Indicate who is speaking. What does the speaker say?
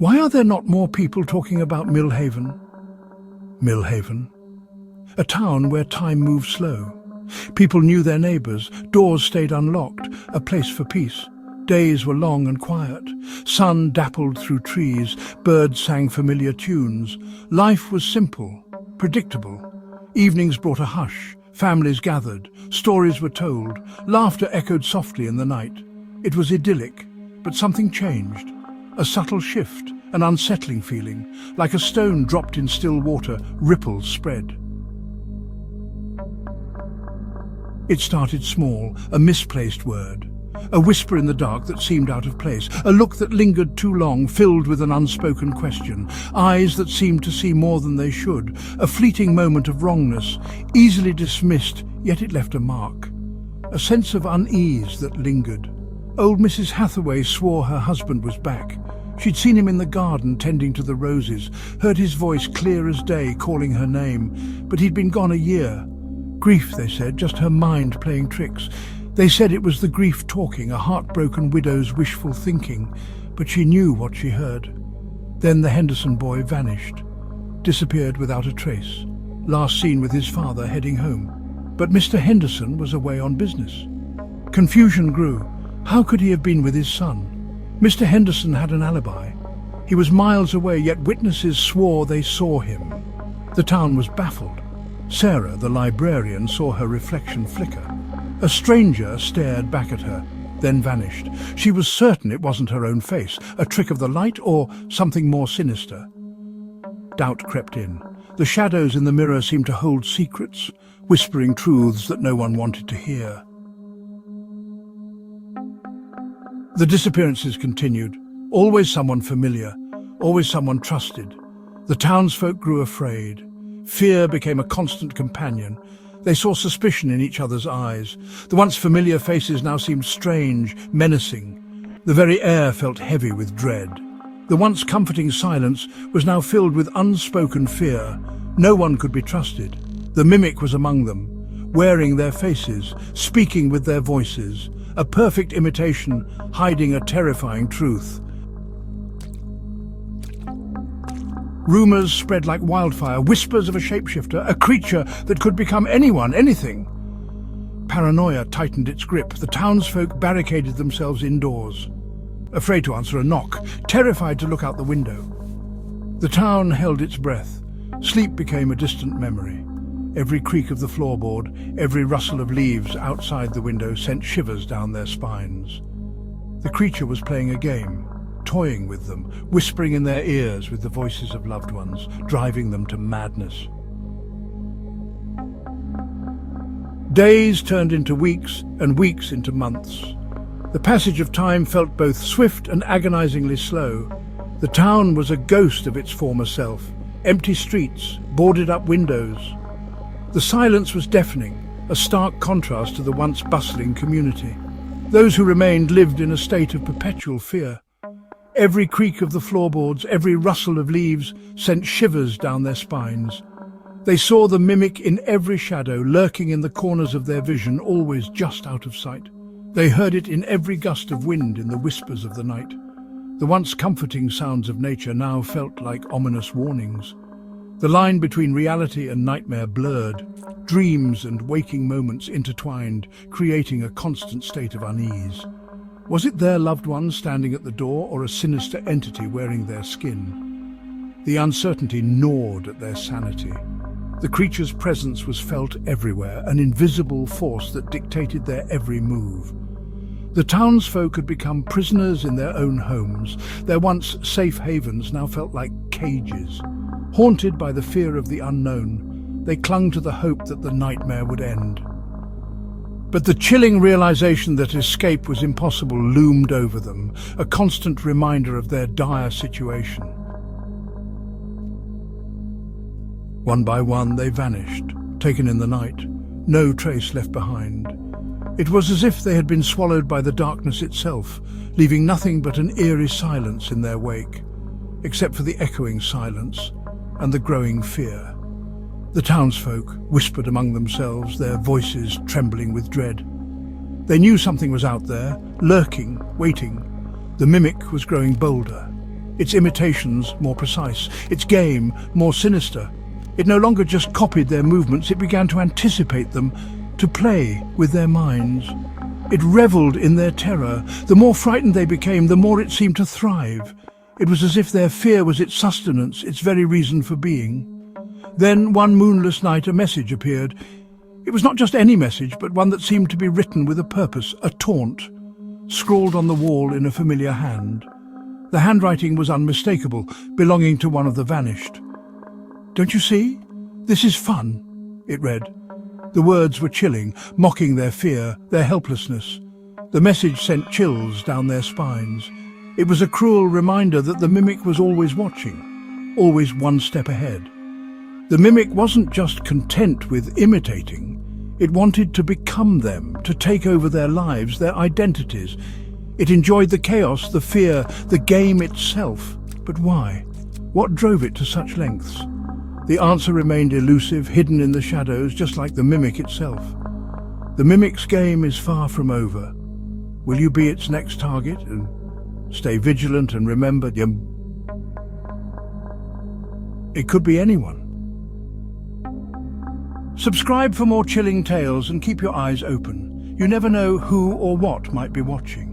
Speaker 1: Why are there not more people talking about Millhaven? Millhaven, a town where time moves slow. People knew their neighbours, doors stayed unlocked, a place for peace. Days were long and quiet. Sun dappled through trees, birds sang familiar tunes. Life was simple, predictable. Evenings brought a hush, families gathered, stories were told, laughter echoed softly in the night. It was idyllic, but something changed. A subtle shift, an unsettling feeling, like a stone dropped in still water, ripples spread. It started small, a misplaced word. A whisper in the dark that seemed out of place, a look that lingered too long, filled with an unspoken question, eyes that seemed to see more than they should, a fleeting moment of wrongness, easily dismissed, yet it left a mark. A sense of unease that lingered. Old Mrs. Hathaway swore her husband was back. She'd seen him in the garden tending to the roses, heard his voice clear as day calling her name, but he'd been gone a year. Grief, they said, just her mind playing tricks. They said it was the grief talking, a heartbroken widow's wishful thinking, but she knew what she heard. Then the Henderson boy vanished, disappeared without a trace, last seen with his father heading home. But Mr. Henderson was away on business. Confusion grew. How could he have been with his son? Mr. Henderson had an alibi. He was miles away, yet witnesses swore they saw him. The town was baffled. Sarah, the librarian, saw her reflection flicker. A stranger stared back at her, then vanished. She was certain it wasn't her own face, a trick of the light or something more sinister. Doubt crept in. The shadows in the mirror seemed to hold secrets, whispering truths that no one wanted to hear. The disappearances continued. Always someone familiar, always someone trusted. The townsfolk grew afraid. Fear became a constant companion. They saw suspicion in each other's eyes. The once familiar faces now seemed strange, menacing. The very air felt heavy with dread. The once comforting silence was now filled with unspoken fear. No one could be trusted. The mimic was among them, wearing their faces, speaking with their voices, a perfect imitation hiding a terrifying truth. Rumours spread like wildfire, whispers of a shapeshifter, a creature that could become anyone, anything. Paranoia tightened its grip. The townsfolk barricaded themselves indoors, afraid to answer a knock, terrified to look out the window. The town held its breath. Sleep became a distant memory. Every creak of the floorboard, every rustle of leaves outside the window sent shivers down their spines. The creature was playing a game, toying with them, whispering in their ears with the voices of loved ones, driving them to madness. Days turned into weeks, and weeks into months. The passage of time felt both swift and agonizingly slow. The town was a ghost of its former self. Empty streets, boarded-up windows. The silence was deafening, a stark contrast to the once bustling community. Those who remained lived in a state of perpetual fear. Every creak of the floorboards, every rustle of leaves sent shivers down their spines. They saw the mimic in every shadow, lurking in the corners of their vision, always just out of sight. They heard it in every gust of wind, in the whispers of the night. The once comforting sounds of nature now felt like ominous warnings. The line between reality and nightmare blurred, dreams and waking moments intertwined, creating a constant state of unease. Was it their loved ones standing at the door, or a sinister entity wearing their skin? The uncertainty gnawed at their sanity. The creature's presence was felt everywhere, an invisible force that dictated their every move. The townsfolk had become prisoners in their own homes. Their once safe havens now felt like cages. Haunted by the fear of the unknown, they clung to the hope that the nightmare would end. But the chilling realization that escape was impossible loomed over them, a constant reminder of their dire situation. One by one they vanished, taken in the night, no trace left behind. It was as if they had been swallowed by the darkness itself, leaving nothing but an eerie silence in their wake, except for the echoing silence and the growing fear. The townsfolk whispered among themselves, their voices trembling with dread. They knew something was out there, lurking, waiting. The mimic was growing bolder. its imitations more precise, its game more sinister. It no longer just copied their movements, it began to anticipate them, to play with their minds. It revelled in their terror. The more frightened they became, the more it seemed to thrive. It was as if their fear was its sustenance, its very reason for being. Then, one moonless night, a message appeared. It was not just any message, but one that seemed to be written with a purpose, a taunt, scrawled on the wall in a familiar hand. The handwriting was unmistakable, belonging to one of the vanished. "Don't you see? This is fun," it read. The words were chilling, mocking their fear, their helplessness. The message sent chills down their spines. It was a cruel reminder that the mimic was always watching, always one step ahead. The mimic wasn't just content with imitating. It wanted to become them, to take over their lives, their identities. It enjoyed the chaos, the fear, the game itself. But why? What drove it to such lengths? The answer remained elusive, hidden in the shadows, just like the mimic itself. The mimic's game is far from over. Will you be its next target? And stay vigilant and remember, it could be anyone. Subscribe for more chilling tales and keep your eyes open. You never know who or what might be watching.